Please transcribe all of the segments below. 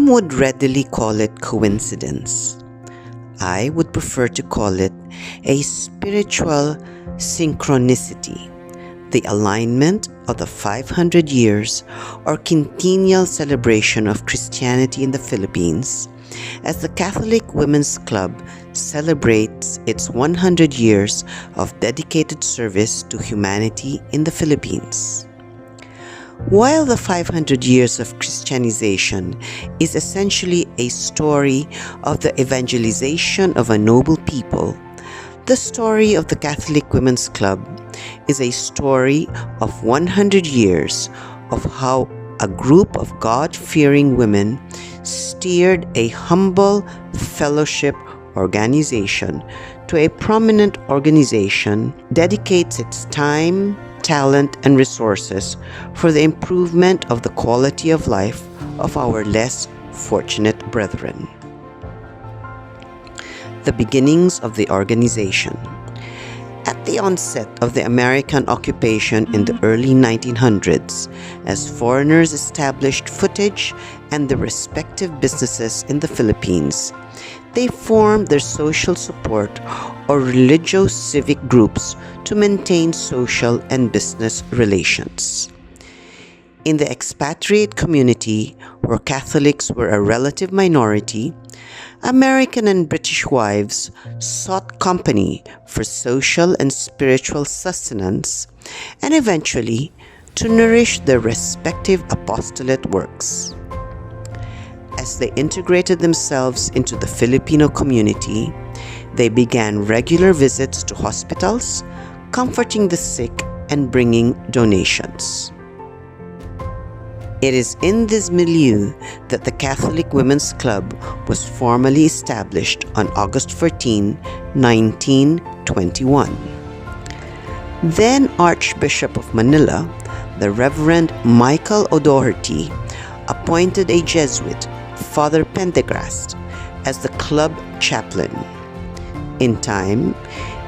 Some would readily call it coincidence. I would prefer to call it a spiritual synchronicity, the alignment of the 500 years or quintennial celebration of Christianity in the Philippines, as the Catholic Women's Club celebrates its 100 years of dedicated service to humanity in the Philippines. While the 500 years of Christianization is essentially a story of the evangelization of a noble people, the story of the Catholic Women's Club is a story of 100 years of how a group of God-fearing women steered a humble fellowship organization to a prominent organization, dedicates its time, talent, and resources for the improvement of the quality of life of our less fortunate brethren. The beginnings of the organization. At the onset of the American occupation in the early 1900s, as foreigners established footage and their respective businesses in the Philippines, they formed their social support or religio-civic groups to maintain social and business relations. In the expatriate community, where Catholics were a relative minority, American and British wives sought company for social and spiritual sustenance and eventually to nourish their respective apostolate works. As they integrated themselves into the Filipino community, they began regular visits to hospitals, comforting the sick and bringing donations. It is in this milieu that the Catholic Women's Club was formally established on August 14, 1921. Then Archbishop of Manila, the Reverend Michael O'Doherty, appointed a Jesuit, Father Pendergast, as the club chaplain. In time,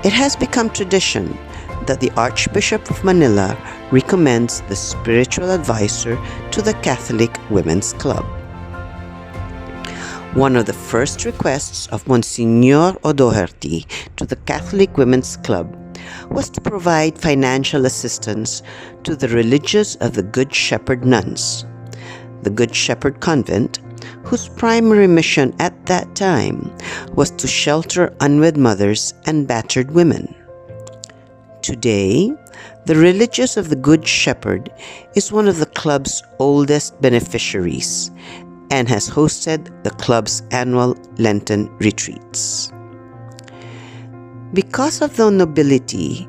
it has become tradition that the Archbishop of Manila recommends the spiritual advisor to the Catholic Women's Club. One of the first requests of Monsignor O'Doherty to the Catholic Women's Club was to provide financial assistance to the religious of the Good Shepherd nuns. The Good Shepherd Convent, whose primary mission at that time was to shelter unwed mothers and battered women. Today, the Religious of the Good Shepherd is one of the club's oldest beneficiaries and has hosted the club's annual Lenten retreats. Because of the nobility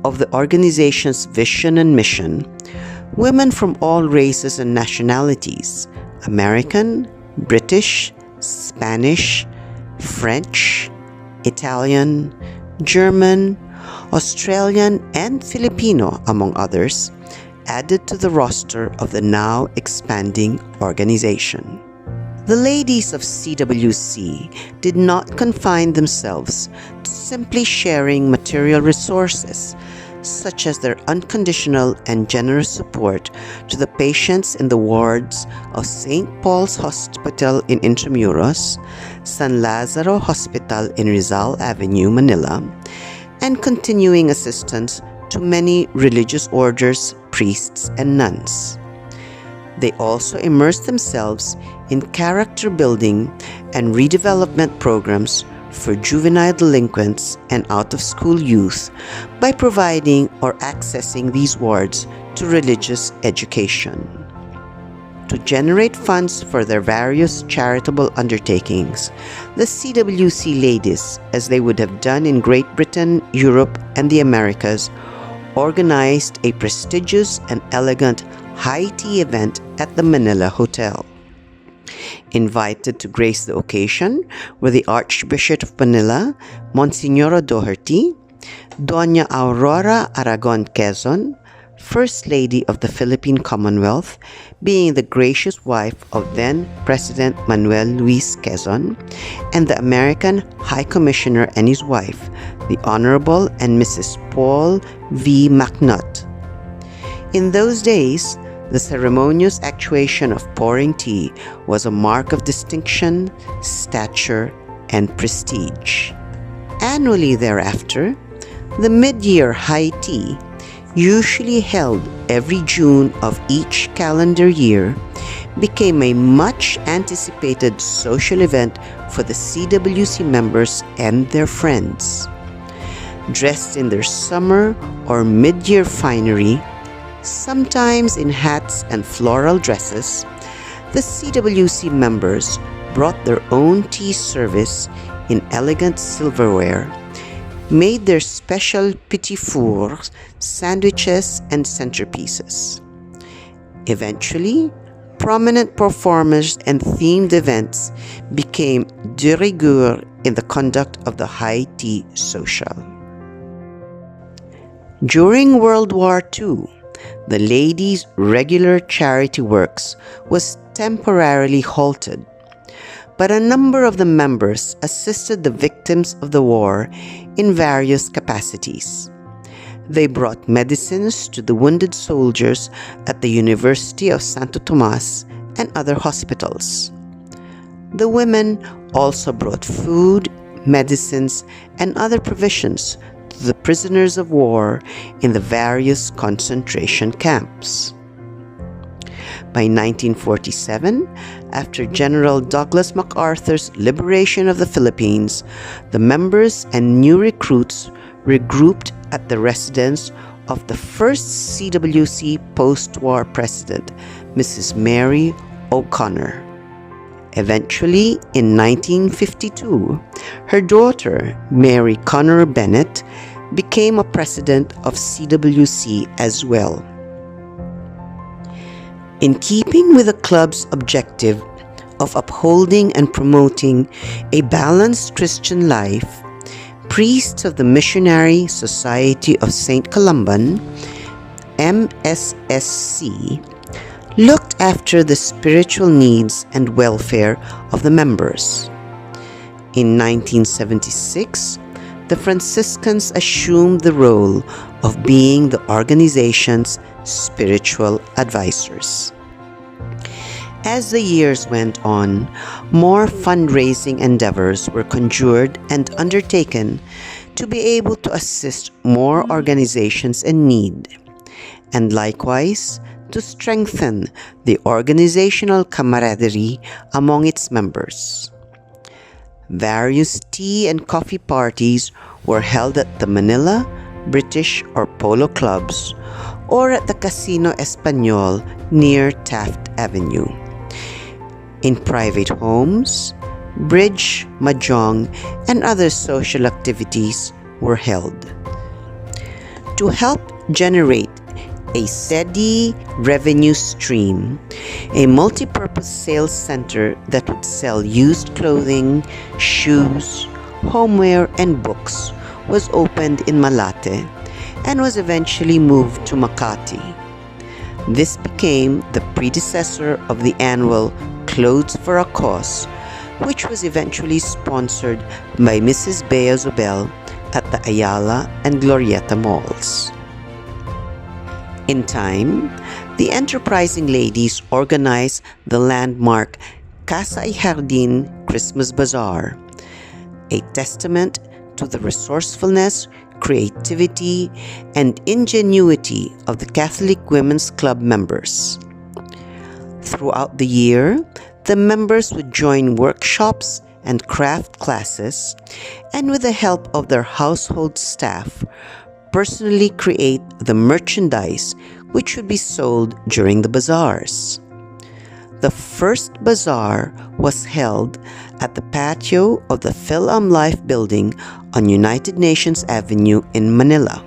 of the organization's vision and mission, women from all races and nationalities, American, British, Spanish, French, Italian, German, Australian, and Filipino, among others, added to the roster of the now expanding organization. The ladies of CWC did not confine themselves to simply sharing material resources, such as their unconditional and generous support to the patients in the wards of St. Paul's Hospital in Intramuros, San Lazaro Hospital in Rizal Avenue, Manila, and continuing assistance to many religious orders, priests, and nuns. They also immersed themselves in character building and redevelopment programs for juvenile delinquents and out-of-school youth by providing or accessing these wards to religious education. To generate funds for their various charitable undertakings, the CWC ladies, as they would have done in Great Britain, Europe, and the Americas, organized a prestigious and elegant high tea event at the Manila Hotel. Invited to grace the occasion were the Archbishop of Manila, Monsignor O'Doherty, Doña Aurora Aragon Quezon, First Lady of the Philippine Commonwealth, being the gracious wife of then-President Manuel Luis Quezon, and the American High Commissioner and his wife, the Honorable and Mrs. Paul V. McNutt. In those days, The ceremonious actuation of pouring tea was a mark of distinction, stature, and prestige. Annually thereafter, the mid-year high tea, usually held every June of each calendar year, became a much anticipated social event for the CWC members and their friends. Dressed in their summer or mid-year finery, sometimes in hats and floral dresses, the CWC members brought their own tea service in elegant silverware, made their special petit fours, sandwiches, and centerpieces. Eventually, prominent performers and themed events became de rigueur in the conduct of the high tea social. During World War II, the ladies' regular charity works was temporarily halted, but a number of the members assisted the victims of the war in various capacities. They brought medicines to the wounded soldiers at the University of Santo Tomas and other hospitals. The women also brought food, medicines, and other provisions to the prisoners of war in the various concentration camps. By 1947, after General Douglas MacArthur's liberation of the Philippines, the members and new recruits regrouped at the residence of the first CWC post-war president, Mrs. Mary O'Connor. Eventually, in 1952, her daughter, Mary Connor Bennett, became a president of CWC as well. In keeping with the club's objective of upholding and promoting a balanced Christian life, priests of the Missionary Society of St. Columban, MSSC, looked after the spiritual needs and welfare of the members. In 1976, the Franciscans assumed the role of being the organization's spiritual advisors. As the years went on, more fundraising endeavors were conjured and undertaken to be able to assist more organizations in need, and likewise to strengthen the organizational camaraderie among its members. Various tea and coffee parties were held at the Manila, British or Polo clubs, or at the Casino Español near Taft Avenue. In private homes, bridge, mahjong, and other social activities were held. To help generate a steady revenue stream, a multi-purpose sales center that would sell used clothing, shoes, homeware, and books was opened in Malate and was eventually moved to Makati. This became the predecessor of the annual Clothes for a Cause, which was eventually sponsored by Mrs. Bea Zobel at the Ayala and Glorieta malls. In time, the enterprising ladies organized the landmark Casa y Jardin Christmas Bazaar, a testament to the resourcefulness, creativity, and ingenuity of the Catholic Women's Club members. Throughout the year, the members would join workshops and craft classes, and with the help of their household staff, personally create the merchandise which would be sold during the bazaars. The first bazaar was held at the patio of the Phil Life building on United Nations Avenue in Manila.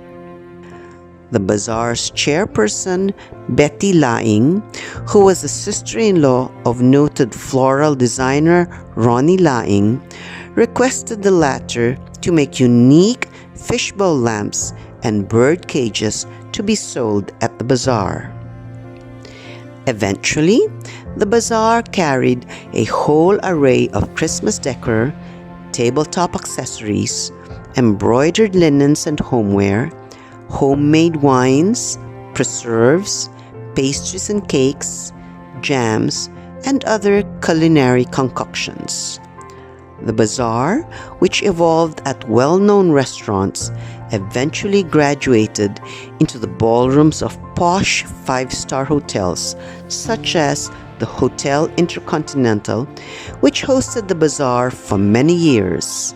The bazaar's chairperson, Betty Laing, who was the sister-in-law of noted floral designer Ronnie Laing, requested the latter to make unique fishbowl lamps and bird cages to be sold at the bazaar. Eventually, the bazaar carried a whole array of Christmas decor, tabletop accessories, embroidered linens and homeware, homemade wines, preserves, pastries and cakes, jams, and other culinary concoctions. The bazaar, which evolved at well-known restaurants, eventually graduated into the ballrooms of posh five-star hotels such as the Hotel Intercontinental, which hosted the bazaar for many years,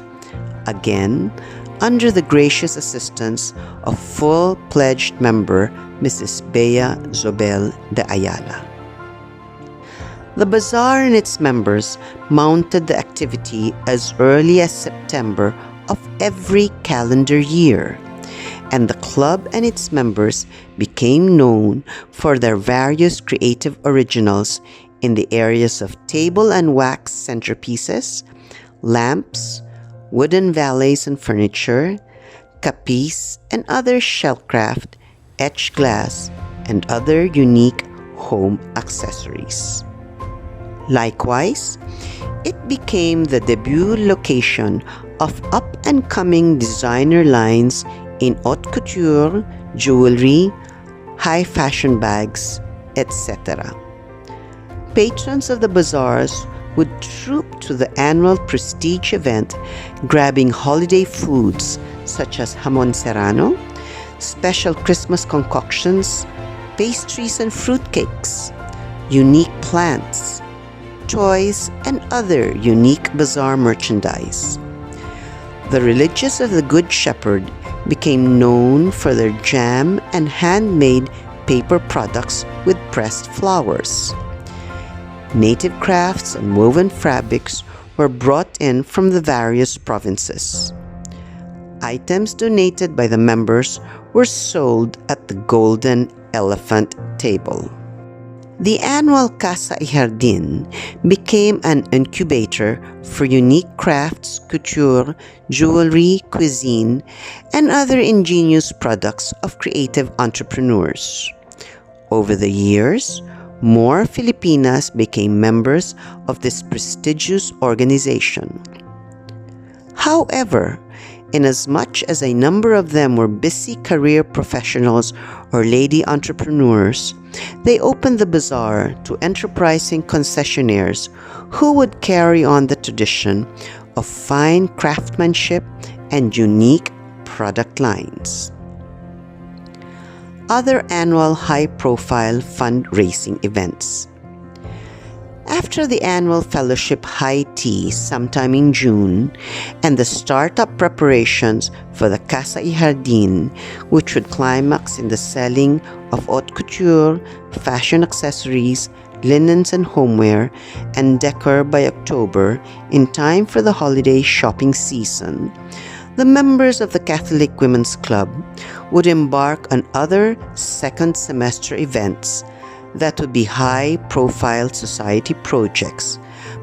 again under the gracious assistance of full-pledged member Mrs. Bea Zobel de Ayala. The bazaar and its members mounted the activity as early as September of every calendar year, and the club and its members became known for their various creative originals in the areas of table and wax centerpieces, lamps, wooden valets and furniture, kapis and other shellcraft, etched glass, and other unique home accessories. Likewise, it became the debut location of up-and-coming designer lines in haute couture, jewelry, high fashion bags, etc. Patrons of the bazaars would troop to the annual prestige event, grabbing holiday foods such as jamon serrano, special Christmas concoctions, pastries and fruitcakes, unique plants, toys, and other unique bazaar merchandise. The religious of the Good Shepherd became known for their jam and handmade paper products with pressed flowers. Native crafts and woven fabrics were brought in from the various provinces. Items donated by the members were sold at the Golden Elephant table. The annual Casa y Jardin became an incubator for unique crafts, couture, jewelry, cuisine, and other ingenious products of creative entrepreneurs. Over the years, more Filipinas became members of this prestigious organization. However, inasmuch as a number of them were busy career professionals or lady entrepreneurs, they opened the bazaar to enterprising concessionaires who would carry on the tradition of fine craftsmanship and unique product lines. Other annual high-profile fundraising events. After the annual fellowship high tea sometime in June and the startup preparations for the Casa y Jardin, which would climax in the selling of haute couture, fashion accessories, linens and homeware, and decor by October in time for the holiday shopping season, the members of the Catholic Women's Club would embark on other second semester events that would be high-profile society projects,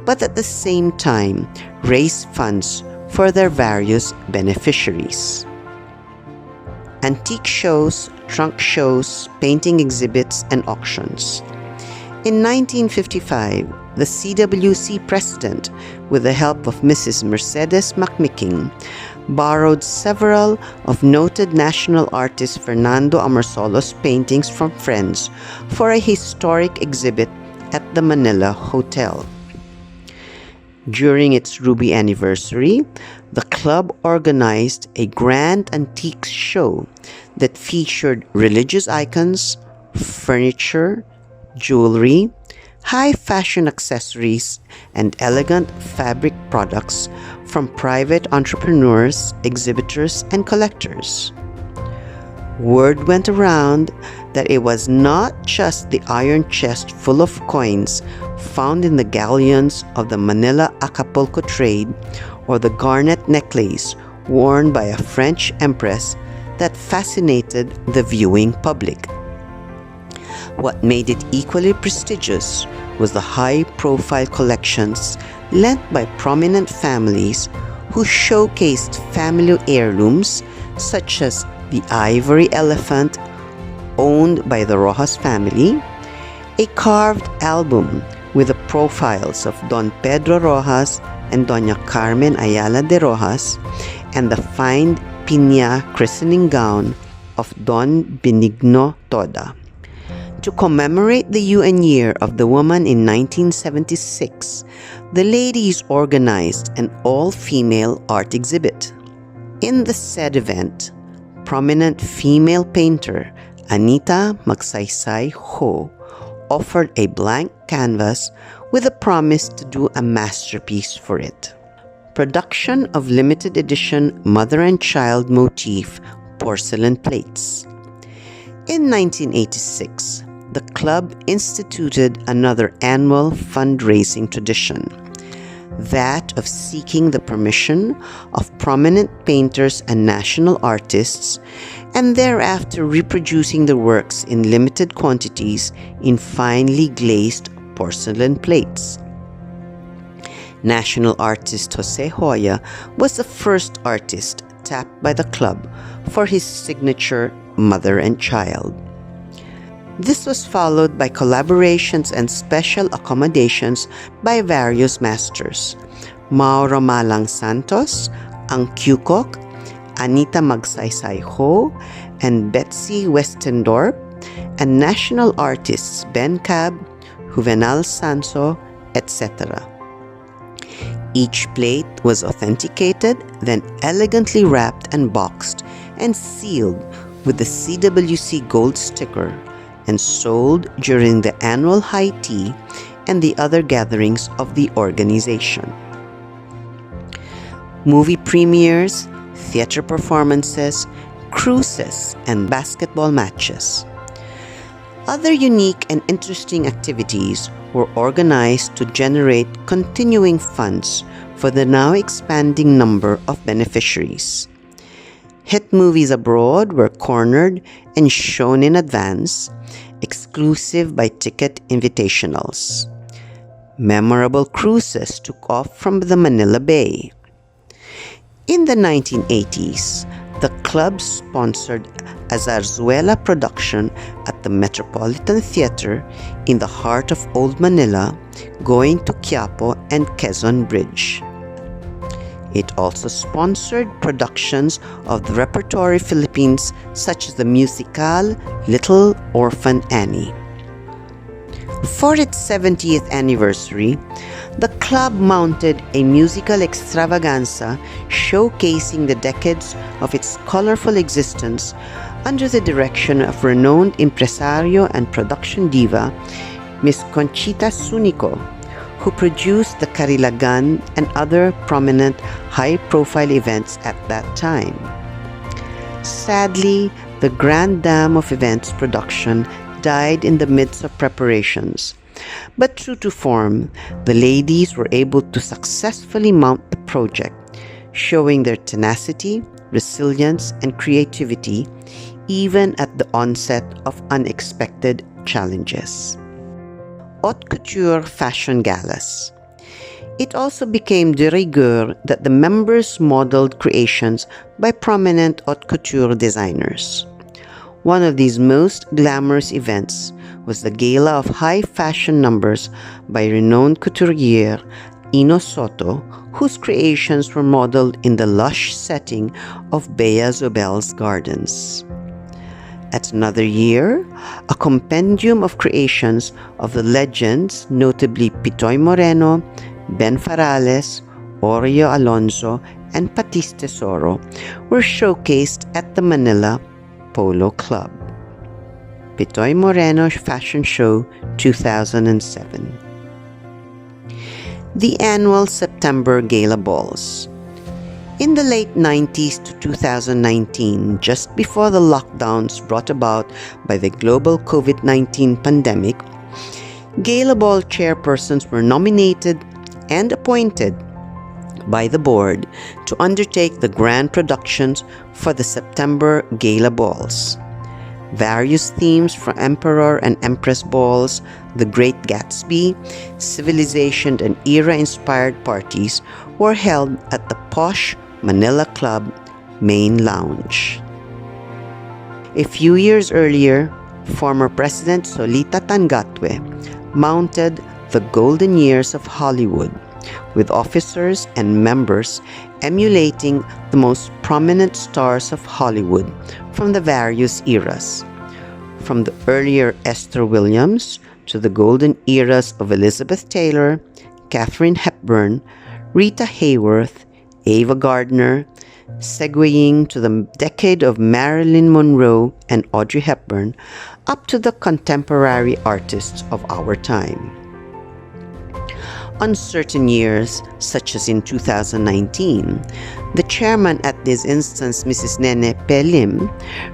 but at the same time raise funds for their various beneficiaries. Antique shows, trunk shows, painting exhibits, and auctions. In 1955, the CWC president, with the help of Mrs. Mercedes McMicking, borrowed several of noted national artist Fernando Amorsolo's paintings from friends for a historic exhibit at the Manila Hotel. During its Ruby anniversary, the club organized a grand antiques show that featured religious icons, furniture, jewelry, high fashion accessories, and elegant fabric products from private entrepreneurs, exhibitors, and collectors. Word went around that it was not just the iron chest full of coins found in the galleons of the Manila Acapulco trade or the garnet necklace worn by a French empress that fascinated the viewing public. What made it equally prestigious was the high-profile collections lent by prominent families who showcased family heirlooms such as the ivory elephant owned by the Rojas family, a carved album with the profiles of Don Pedro Rojas and Doña Carmen Ayala de Rojas, and the fine piña christening gown of Don Benigno Toda. To commemorate the UN Year of the Woman in 1976, the ladies organized an all-female art exhibit. In the said event, prominent female painter Anita Magsaysay Ho offered a blank canvas with a promise to do a masterpiece for it. Production of limited edition mother and child motif porcelain plates. In 1986, the club instituted another annual fundraising tradition, that of seeking the permission of prominent painters and national artists, and thereafter reproducing the works in limited quantities in finely glazed porcelain plates. National artist Jose Hoya was the first artist tapped by the club for his signature Mother and Child. This was followed by collaborations and special accommodations by various masters: Mauro Malang Santos, Ang Kyukok, Anita Magsaysay Ho, and Betsy Westendorp, and national artists Ben Cab, Juvenal Sanso, etc. Each plate was authenticated, then elegantly wrapped and boxed and sealed with the CWC gold sticker, and sold during the annual high tea and the other gatherings of the organization. Movie premieres, theater performances, cruises, and basketball matches. Other unique and interesting activities were organized to generate continuing funds for the now expanding number of beneficiaries. Hit movies abroad were cornered and shown in advance, exclusive by ticket invitationals. Memorable cruises took off from the Manila Bay. In the 1980s, the club sponsored a zarzuela production at the Metropolitan Theater in the heart of Old Manila, going to Quiapo and Quezon Bridge. It also sponsored productions of the Repertory Philippines, such as the musical Little Orphan Annie. For its 70th anniversary, the club mounted a musical extravaganza showcasing the decades of its colorful existence under the direction of renowned impresario and production diva, Miss Conchita Sunico, who produced the Karilagan and other prominent high-profile events at that time. Sadly, the Grand Dame of Events production died in the midst of preparations, but true to form, the ladies were able to successfully mount the project, showing their tenacity, resilience, and creativity even at the onset of unexpected challenges. Haute couture fashion galas. It also became de rigueur that the members modeled creations by prominent haute couture designers. One of these most glamorous events was the gala of high fashion numbers by renowned couturier Ino Soto, whose creations were modeled in the lush setting of Bea Zobel's gardens. At another year, a compendium of creations of the legends, notably Pitoy Moreno, Ben Farales, Oreo Alonso, and Patis Tesoro, were showcased at the Manila Polo Club. Pitoy Moreno Fashion Show 2007. The annual September Gala Balls. In the late 90s to 2019, just before the lockdowns brought about by the global COVID-19 pandemic, Gala Ball chairpersons were nominated and appointed by the board to undertake the grand productions for the September Gala Balls. Various themes from Emperor and Empress Balls, The Great Gatsby, civilization and era-inspired parties were held at the posh Manila Club main lounge. A few years earlier, former President Solita Tangatwe mounted the Golden Years of Hollywood, with officers and members emulating the most prominent stars of Hollywood from the various eras. from the earlier Esther Williams to the golden eras of Elizabeth Taylor, Katharine Hepburn, Rita Hayworth, Ava Gardner, segueing to the decade of Marilyn Monroe and Audrey Hepburn, up to the contemporary artists of our time. On certain years, such as in 2019, the chairman at this instance, Mrs. Nene Pelim,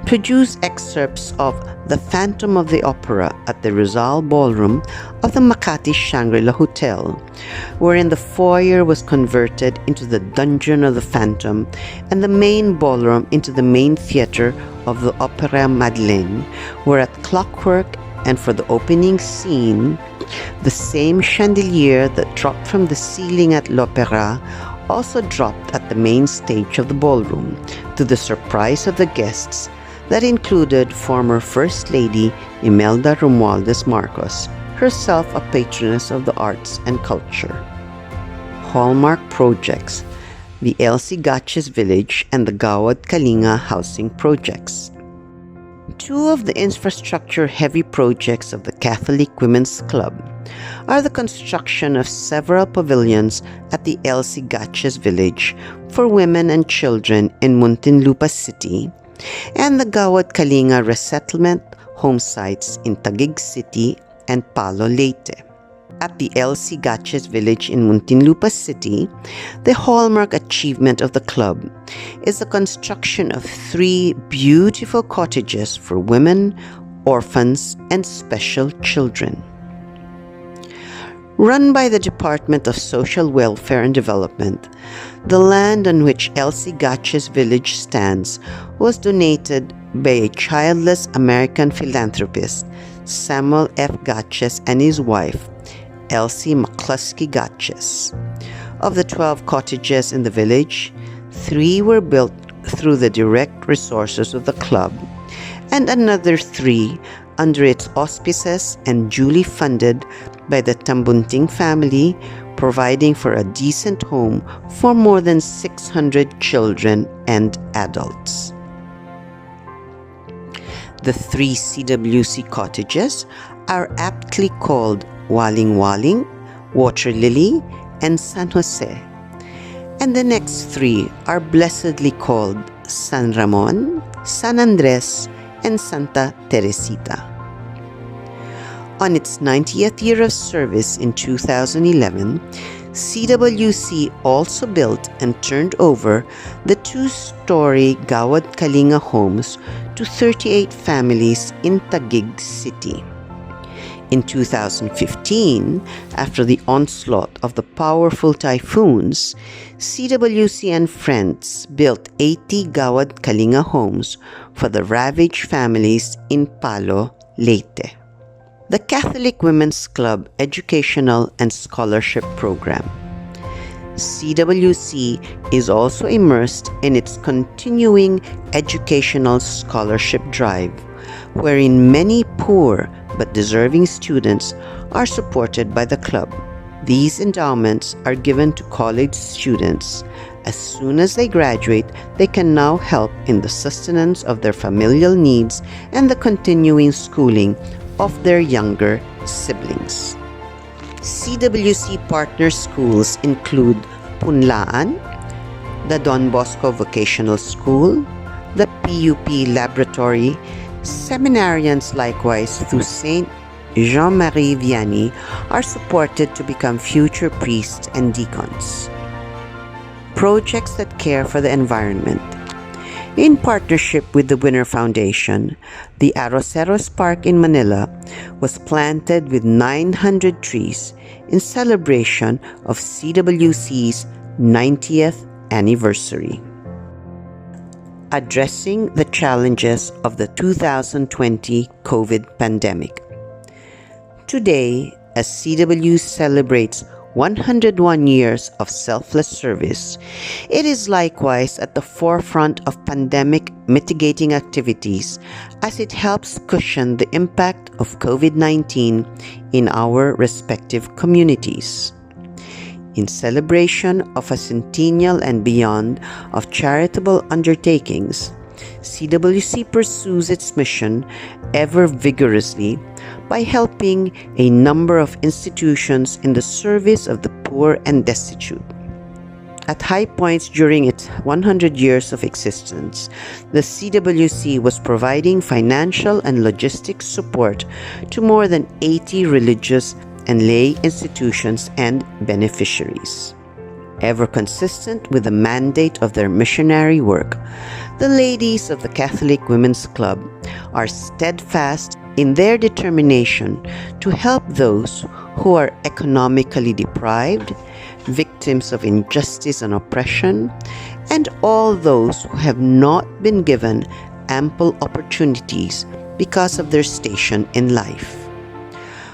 produced excerpts of The Phantom of the Opera at the Rizal Ballroom of the Makati Shangri-La Hotel, wherein the foyer was converted into the Dungeon of the Phantom and the main ballroom into the main theater of the Opera Madeleine, where at clockwork and for the opening scene, the same chandelier that dropped from the ceiling at l'Opéra also dropped at the main stage of the ballroom, to the surprise of the guests that included former First Lady Imelda Romualdez Marcos, herself a patroness of the arts and culture. Hallmark projects: the Elsie Gatches Village and the Gawad Kalinga housing projects. Two of the infrastructure-heavy projects of the Catholic Women's Club are the construction of several pavilions at the Elsie Gatches Village for women and children in Muntinlupa City and the Gawad Kalinga resettlement home sites in Taguig City and Palo Leyte. At the Elsie Gatches Village in Muntinlupa City, the hallmark achievement of the club is the construction of 3 beautiful cottages for women, orphans, and special children. Run by the Department of Social Welfare and Development, the land on which Elsie Gatches Village stands was donated by a childless American philanthropist, Samuel F. Gatches, and his wife, Elsie McCluskey Gatches. Of the 12 cottages in the village, 3 were built through the direct resources of the club, and another 3 under its auspices and duly funded by the Tambunting family, providing for a decent home for more than 600 children and adults. The 3 CWC cottages are aptly called Waling Waling, Water Lily, and San Jose, and the next 3 are blessedly called San Ramon, San Andres, and Santa Teresita. On its 90th year of service in 2011, CWC also built and turned over the 2-story Gawad Kalinga homes to 38 families in Taguig City. In 2015, after the onslaught of the powerful typhoons, CWC and friends built 80 Gawad Kalinga homes for the ravaged families in Palo Leyte. The Catholic Women's Club Educational and Scholarship Program. CWC is also immersed in its continuing educational scholarship drive, wherein many poor but deserving students are supported by the club. These endowments are given to college students. As soon as they graduate, they can now help in the sustenance of their familial needs and the continuing schooling of their younger siblings. CWC partner schools include Punlaan, the Don Bosco Vocational School, the PUP Laboratory. Seminarians likewise through St. Jean-Marie Vianney are supported to become future priests and deacons. Projects that care for the environment. In partnership with the Winner Foundation, the Arroceros Park in Manila was planted with 900 trees in celebration of CWC's 90th anniversary. Addressing the challenges of the 2020 COVID pandemic. Today, as CW celebrates 101 years of selfless service, it is likewise at the forefront of pandemic mitigating activities as it helps cushion the impact of COVID-19 in our respective communities. In celebration of a centennial and beyond of charitable undertakings, CWC pursues its mission ever vigorously by helping a number of institutions in the service of the poor and destitute. At high points during its 100 years of existence, the CWC was providing financial and logistics support to more than 80 religious and lay institutions and beneficiaries. Ever consistent with the mandate of their missionary work, the ladies of the Catholic Women's Club are steadfast in their determination to help those who are economically deprived, victims of injustice and oppression, and all those who have not been given ample opportunities because of their station in life.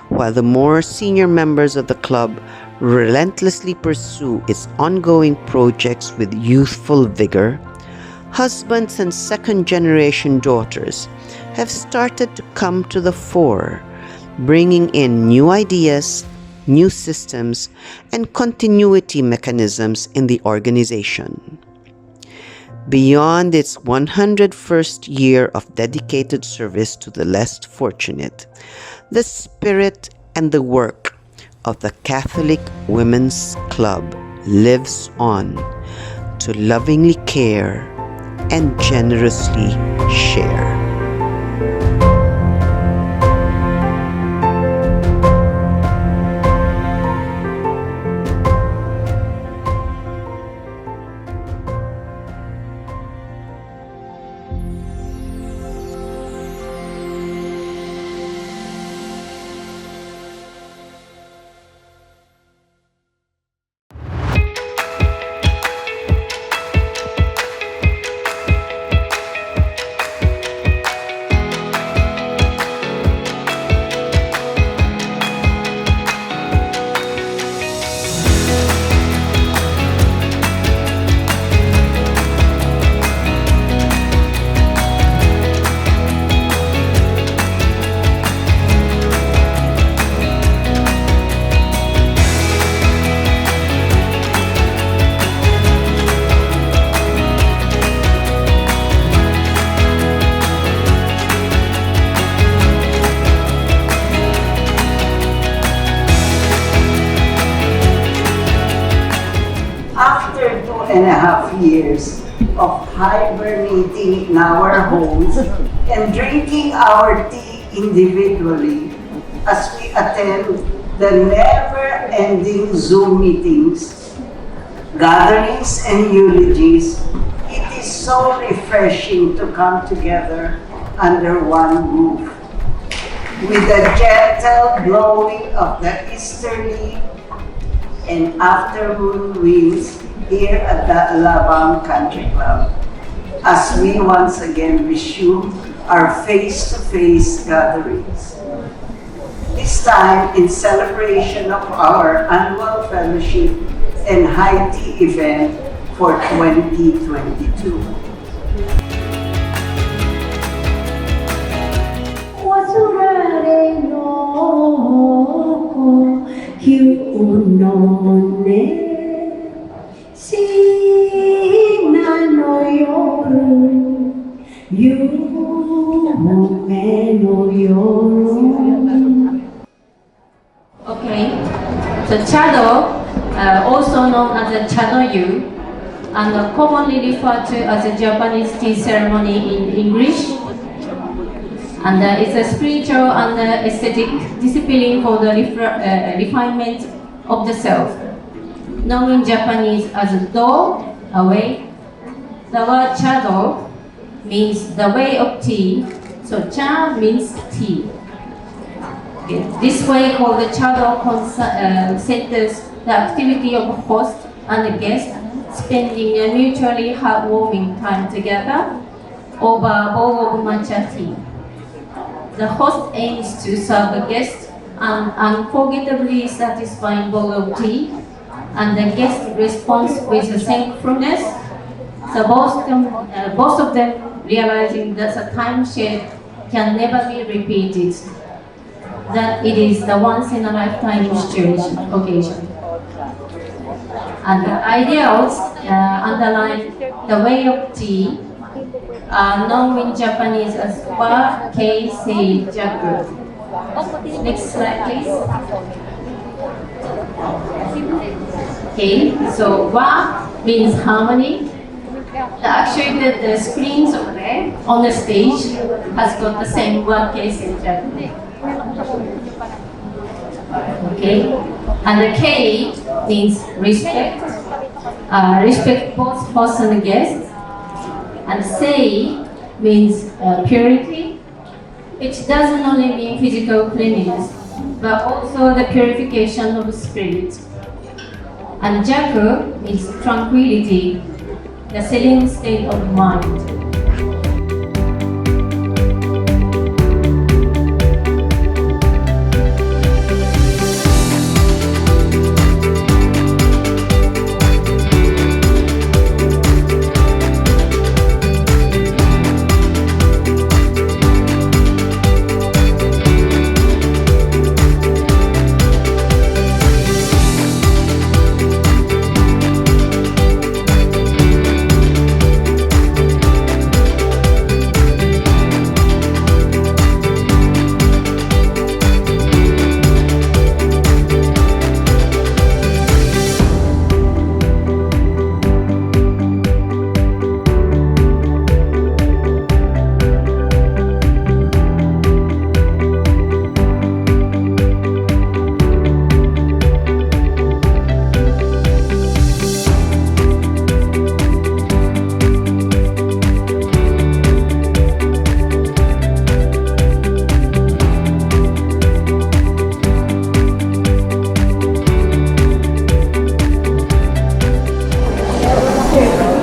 While the more senior members of the club relentlessly pursue its ongoing projects with youthful vigor, husbands and second-generation daughters have started to come to the fore, bringing in new ideas, new systems, and continuity mechanisms in the organization. Beyond its 101st year of dedicated service to the less fortunate, the spirit and the work of the Catholic Women's Club lives on to lovingly care and generously share. After 2.5 years of hibernating in our homes and drinking our tea individually as we attend the never-ending Zoom meetings, gatherings, and eulogies, it is so refreshing to come together under one roof. With the gentle blowing of the easterly and afternoon winds here at the Alabang Country Club, as we once again resume our face-to-face gatherings. This time in celebration of our annual fellowship and high tea event for 2022. Okay, the chado, also known as the chadoyu, and commonly referred to as a Japanese tea ceremony in English, and it's a spiritual and aesthetic discipline for the refinement of the self, known in Japanese as do, a way. The word chado means the way of tea, so cha means tea. Okay. This way called the chado centers the activity of host and the guest spending a mutually heartwarming time together over a bowl of matcha tea. The host aims to serve the guest an unforgettably satisfying bowl of tea, and the guest responds with thankfulness. So both of them realizing that the time shared can never be repeated, that it is the once-in-a-lifetime occasion. And the ideals underline the way of tea known in Japanese as wa kei sei jaku. Next slide, please. Okay, so wa means harmony. Actually, the screens over there on the stage has got the same wa kei sei jaku. Okay, and the K means respect. Respect both host and guest. And sei means purity, which doesn't only mean physical cleanliness, but also the purification of spirit. And jaku means tranquility, the serene state of mind.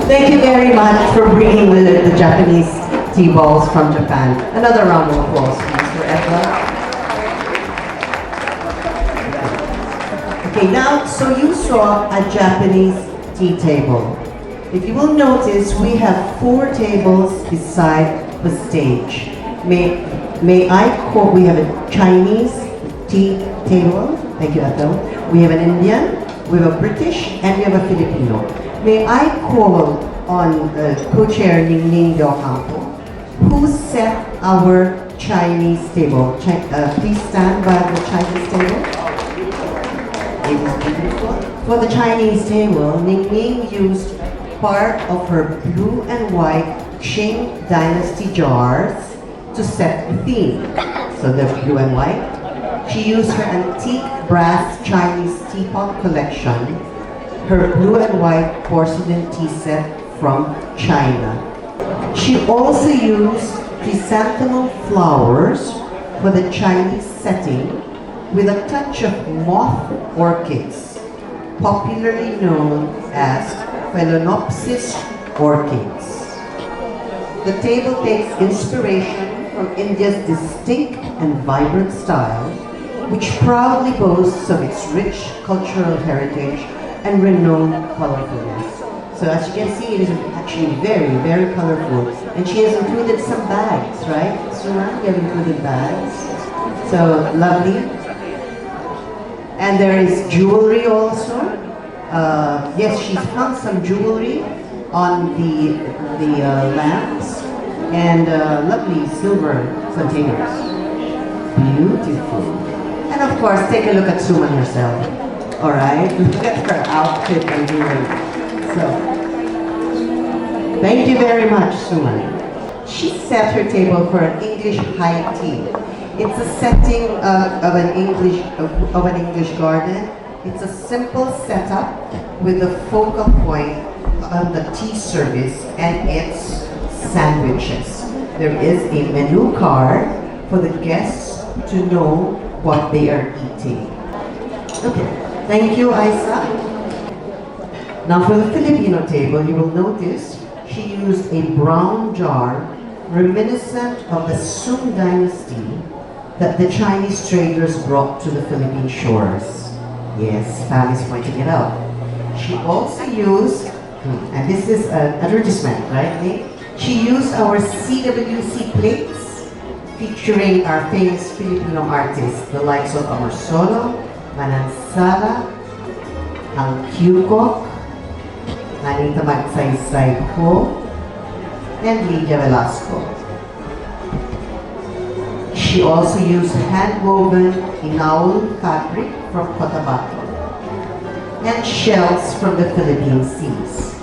Thank you very much for bringing the Japanese tea balls from Japan. Another round of applause, Mr. Edward. Okay, now, so you saw a Japanese tea table. If you will notice, we have 4 tables beside the stage. May I quote, we have a Chinese tea table. Thank you, Ato. We have an Indian, we have a British, and we have a Filipino. May I call on co-chair Ning Ning Del Campo, who set our Chinese table. Please stand by the Chinese table. It is beautiful. For the Chinese table, Ning Ning used part of her blue and white Qing dynasty jars to set the theme. So they're blue and white. She used her antique brass Chinese teapot collection, her blue and white porcelain tea set from China. She also used chrysanthemum flowers for the Chinese setting with a touch of moth orchids, popularly known as Phalaenopsis orchids. The table takes inspiration from India's distinct and vibrant style, which proudly boasts of its rich cultural heritage and renowned colorfulness. So as you can see, it is actually very, very colorful. And she has included some bags, right? Suman, you have included bags. So lovely. And there is jewelry also. Yes, she's hung some jewelry on the lamps and lovely silver containers. Beautiful. And of course, take a look at Suman herself. All right, look at her outfit and jewelry. So, thank you very much, Suman. She set her table for an English high tea. It's a setting of an English garden. It's a simple setup with the focal point on the tea service and its sandwiches. There is a menu card for the guests to know what they are eating. Okay. Thank you, Isa. Now for the Filipino table, you will notice she used a brown jar reminiscent of the Sung dynasty that the Chinese traders brought to the Philippine shores. Yes, Pam is pointing it out. She also used, and this is an advertisement, right, Nick? She used our CWC plates featuring our famous Filipino artists, the likes of Amor Solo, Manansala, Ang Kyukok, Anita Magsaysay Po, and Lydia Velasco. She also used hand-woven inaul fabric from Cotabato and shells from the Philippine seas.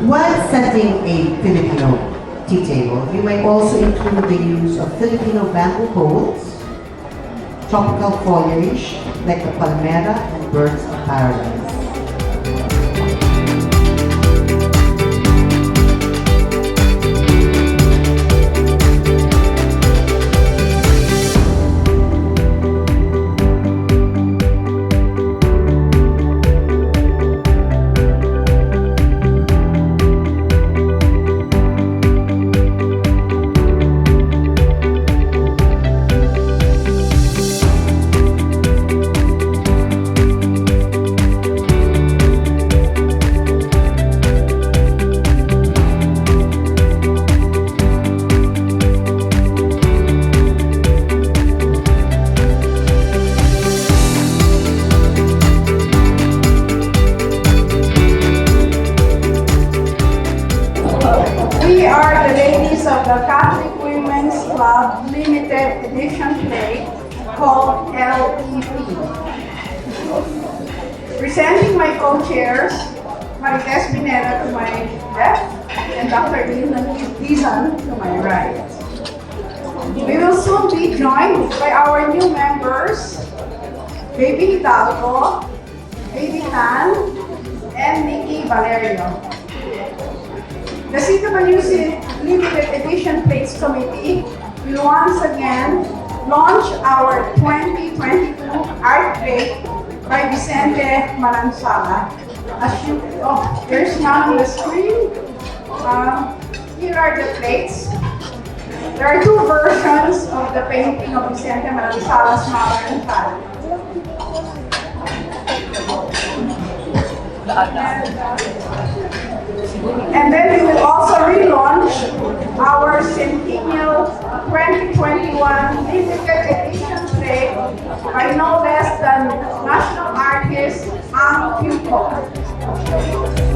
While setting a Filipino tea table, you may also include the use of Filipino bamboo poles, tropical foliage like the palmera and birds of paradise. We are the ladies of the Catholic Women's Club limited edition plate called LEP. Presenting my co-chairs, Marites Binera to my left and Dr. Dizan to my right. We will soon be joined by our new members, Baby Hidalgo, Baby Tan, and Nikki Valerio. The CWC Limited Edition Plates Committee will once again launch our 2022 Art Plate by Vicente Malansala. There's none on the screen. Here are the plates. There are two versions of the painting of Vicente Malansala's mother and father. And then we will also relaunch our Centennial 2021 limited edition plate by no less than national artist Ang Pupo.